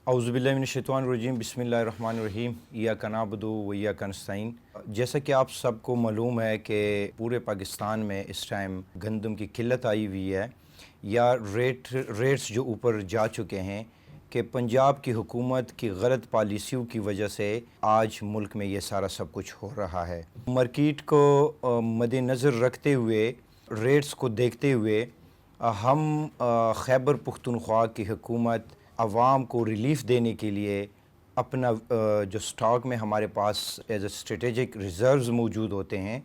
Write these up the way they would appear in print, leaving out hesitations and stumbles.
औज़ुबिल्लाहि मिनश्शैतानिर्रजीम बिस्मिल्लाहिर्रहमानिर्रहीम इय्याका नअबुदु व इय्याका नस्तईन। जैसा कि आप सबको मालूम है कि पूरे पाकिस्तान में इस टाइम गंदम की किल्लत आई हुई है या रेट्स जो ऊपर जा चुके हैं कि पंजाब की हुकूमत की गलत पॉलिसियों की वजह से आज मुल्क में ये सारा सब कुछ हो रहा है। मार्केट को मद्देनज़र रखते हुए, रेट्स को देखते हुए हम खैबर पख्तूनख्वा की हुकूमत आवाम को रिलीफ़ देने के लिए अपना जो स्टॉक में हमारे पास एज ए स्ट्रेटेजिक रिज़र्व्स मौजूद होते हैं,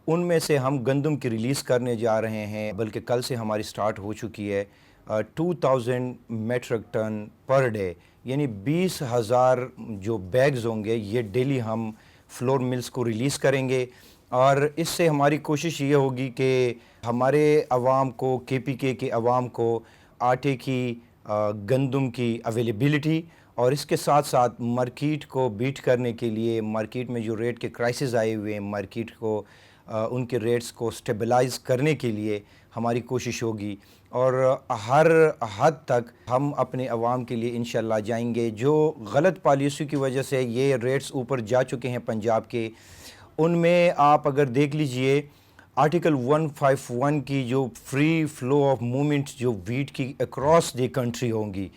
उनमें से हम गंदम की रिलीज़ करने जा रहे हैं, बल्कि कल से हमारी स्टार्ट हो चुकी है 2000 मेट्रिक टन पर डे, यानी 20,000 जो बैग्स होंगे ये डेली हम फ्लोर मिल्स को रिलीज़ करेंगे। और इससे हमारी कोशिश ये होगी कि हमारे अवाम को, KPK के अवाम को आटे की, गंदम की अवेलेबिलिटी और इसके साथ साथ मार्केट को बीट करने के लिए, मार्केट में जो रेट के क्राइसिस आए हुए हैं, मार्केट को उनके रेट्स को स्टेबलाइज़ करने के लिए हमारी कोशिश होगी और हर हद तक हम अपने अवाम के लिए इंशाल्लाह जाएंगे। जो गलत पॉलिसी की वजह से ये रेट्स ऊपर जा चुके हैं पंजाब के, उनमें आप अगर देख लीजिए आर्टिकल 151 की जो फ्री फ्लो ऑफ मूवमेंट जो वीट की अक्रॉस द कंट्री होंगी,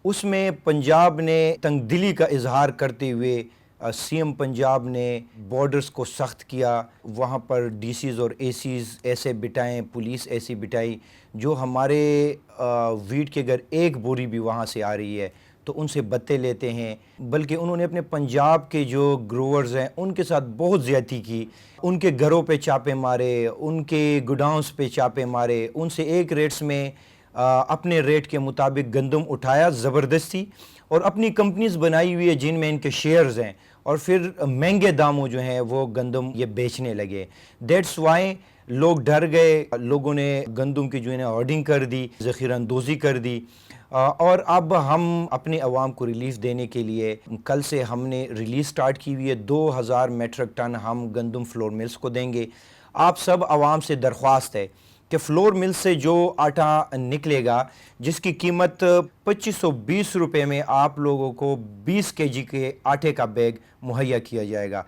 उसमें पंजाब ने तंगदिली का इजहार करते हुए CM पंजाब ने बॉर्डर्स को सख्त किया, वहाँ पर DCs और ACs ऐसे बिठाएँ, पुलिस ऐसी बिठाई जो हमारे वीट के अगर एक बोरी भी वहाँ से आ रही है तो उनसे बत्ते लेते हैं। बल्कि उन्होंने अपने पंजाब के जो ग्रोवर्स हैं उनके साथ बहुत ज़्यादती की, उनके घरों पे छापे मारे, उनके गोडाउंस पे छापे मारे, उनसे एक रेट्स में अपने रेट के मुताबिक गंदम उठाया ज़बरदस्ती और अपनी कंपनीज बनाई हुई है जिनमें इनके शेयर्स हैं, और फिर महंगे दामों जो हैं वो गंदम ये बेचने लगे। दैट्स वाई लोग डर गए, लोगों ने गंदम की जो है होर्डिंग कर दी, ज़ख़ीरा अंदोज़ी कर दी। और अब हम अपने अवाम को रिलीफ़ देने के लिए कल से हमने रिलीज़ स्टार्ट की हुई है। 2000 मेट्रिक टन हम गंदम फ्लोर मिल्स को देंगे। आप सब अवाम से दरख्वास्त है कि फ्लोर मिल से जो आटा निकलेगा जिसकी कीमत 2520 रुपये में आप लोगों को 20 kg के आटे का बैग मुहैया किया जाएगा।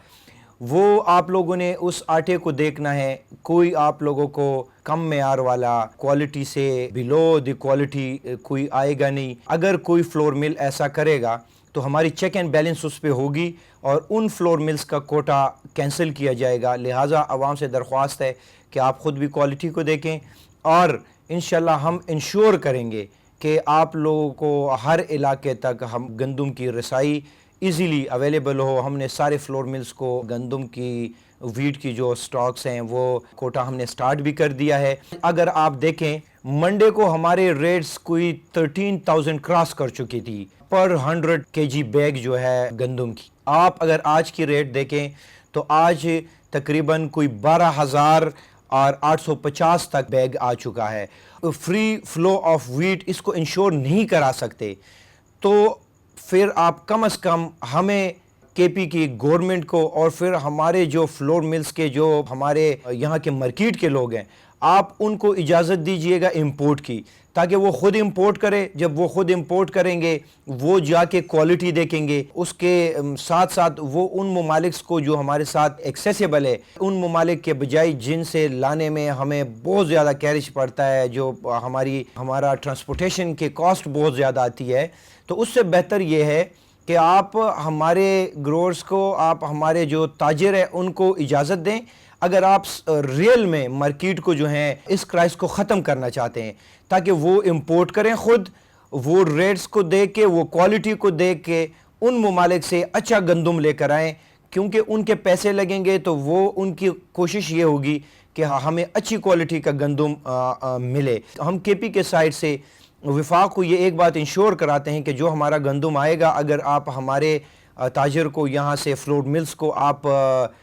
वो आप लोगों ने उस आटे को देखना है, कोई आप लोगों को कम मेयार वाला, क्वालिटी से बिलो द क्वालिटी कोई आएगा नहीं। अगर कोई फ्लोर मिल ऐसा करेगा तो हमारी चेक एंड बैलेंस उस पे होगी और उन फ्लोर मिल्स का कोटा कैंसिल किया जाएगा। लिहाजा आवाम से दरख्वास्त है कि आप ख़ुद भी क्वालिटी को देखें और इंशाल्लाह हम इंश्योर करेंगे कि आप लोगों को हर इलाके तक हम गंदम की रसाई इजीली अवेलेबल हो। हमने सारे फ्लोर मिल्स को गंदम की, वीट की जो स्टॉक्स हैं वो कोटा हमने स्टार्ट भी कर दिया है। अगर आप देखें मंडे को हमारे रेट्स कोई 13,000 क्रॉस कर चुकी थी पर 100 kg बैग जो है गंदम की। आप अगर आज की रेट देखें तो आज तकरीबन कोई 12,000 और 850 तक बैग आ चुका है। फ्री फ्लो ऑफ वीट इसको इंश्योर नहीं करा सकते तो फिर आप कम से कम हमें, KP की गवर्नमेंट को और फिर हमारे जो फ्लोर मिल्स के जो हमारे यहाँ के मार्केट के लोग हैं, आप उनको इजाज़त दीजिएगा इंपोर्ट की, ताकि वो ख़ुद इंपोर्ट करें। जब वो ख़ुद इंपोर्ट करेंगे वो जाके क्वालिटी देखेंगे, उसके साथ साथ वो उन ममालिक को जो हमारे साथ एक्सेसिबल है, उन ममालिक के बजाय जिनसे लाने में हमें बहुत ज़्यादा कैरिज पड़ता है, जो हमारा ट्रांसपोर्टेशन के कॉस्ट बहुत ज़्यादा आती है, तो उससे बेहतर ये है कि आप हमारे ग्रोअर्स को, आप हमारे जो ताजिर हैं उनको इजाज़त दें। अगर आप रियल में मार्केट को जो है इस क्राइस को ख़त्म करना चाहते हैं ताकि वो इंपोर्ट करें ख़ुद, वो रेट्स को देख के, वो क्वालिटी को देख के उन ममालिक से अच्छा गंदम लेकर आएँ, क्योंकि उनके पैसे लगेंगे तो वो उनकी कोशिश ये होगी कि हमें अच्छी क्वालिटी का गंदम मिले। हम KP के साइड से वफाक को ये एक बात इंश्योर कराते हैं कि जो हमारा गंदम आएगा, अगर आप हमारे ताजिर को यहाँ से फ्लोर मिल्स को आप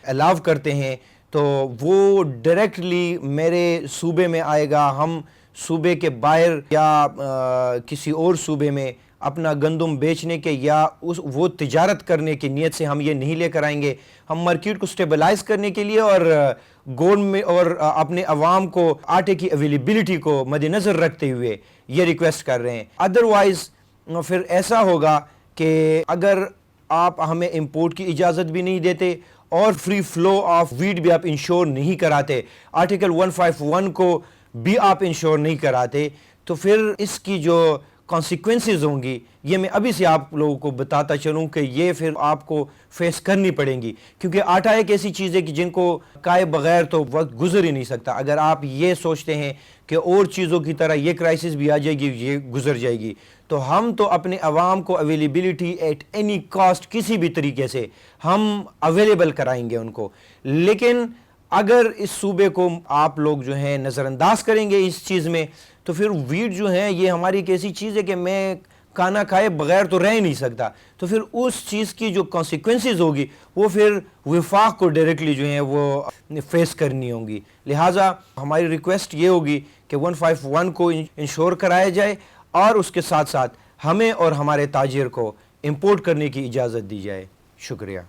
अलाव करते हैं तो वो डायरेक्टली मेरे सूबे में आएगा। हम सूबे के बाहर या किसी और सूबे में अपना गंदम बेचने के या वो तिजारत करने की नीयत से हम ये नहीं लेकर आएंगे। हम मार्केट को स्टेबलाइज करने के लिए और गवर्नमेंट और अपने अवाम को आटे की अवेलेबिलिटी को मद्देनज़र रखते हुए ये रिक्वेस्ट कर रहे हैं। अदरवाइज़ फिर ऐसा होगा کہ اگر آپ ہمیں امپورٹ کی اجازت بھی نہیں دیتے اور فری فلو آف ویٹ بھی آپ انشور نہیں کراتے، آرٹیکل 151 کو بھی آپ انشور نہیں کراتے، تو پھر اس کی جو کانسیکوینسز ہوں گی یہ میں ابھی سے آپ لوگوں کو بتاتا چلوں کہ یہ پھر آپ کو فیس کرنی پڑیں گی، کیونکہ آٹا ایک ایسی چیز ہے کہ جن کو کھائے بغیر تو وقت گزر ہی نہیں سکتا۔ اگر آپ یہ سوچتے ہیں کہ اور چیزوں کی طرح یہ کرائسس بھی آ جائے گی، یہ گزر جائے گی، تو ہم تو اپنے عوام کو اویلیبلٹی ایٹ اینی کاسٹ کسی بھی طریقے سے ہم اویلیبل کرائیں گے ان کو، لیکن اگر اس صوبے کو آپ لوگ جو ہیں نظر انداز کریں گے اس چیز میں، تو پھر ویٹ جو ہے یہ ہماری ایک ایسی چیز ہے کہ میں کھانا کھائے بغیر تو رہ ہی نہیں سکتا، تو پھر اس چیز کی جو کانسیکوینسز ہوگی وہ پھر وفاق کو ڈائریکٹلی جو ہیں وہ فیس کرنی ہوں گی۔ لہٰذا ہماری ریکویسٹ یہ ہوگی کہ 151 کو انشور کرایا جائے اور اس کے ساتھ ساتھ ہمیں اور ہمارے تاجر کو امپورٹ کرنے کی اجازت دی جائے۔ شکریہ۔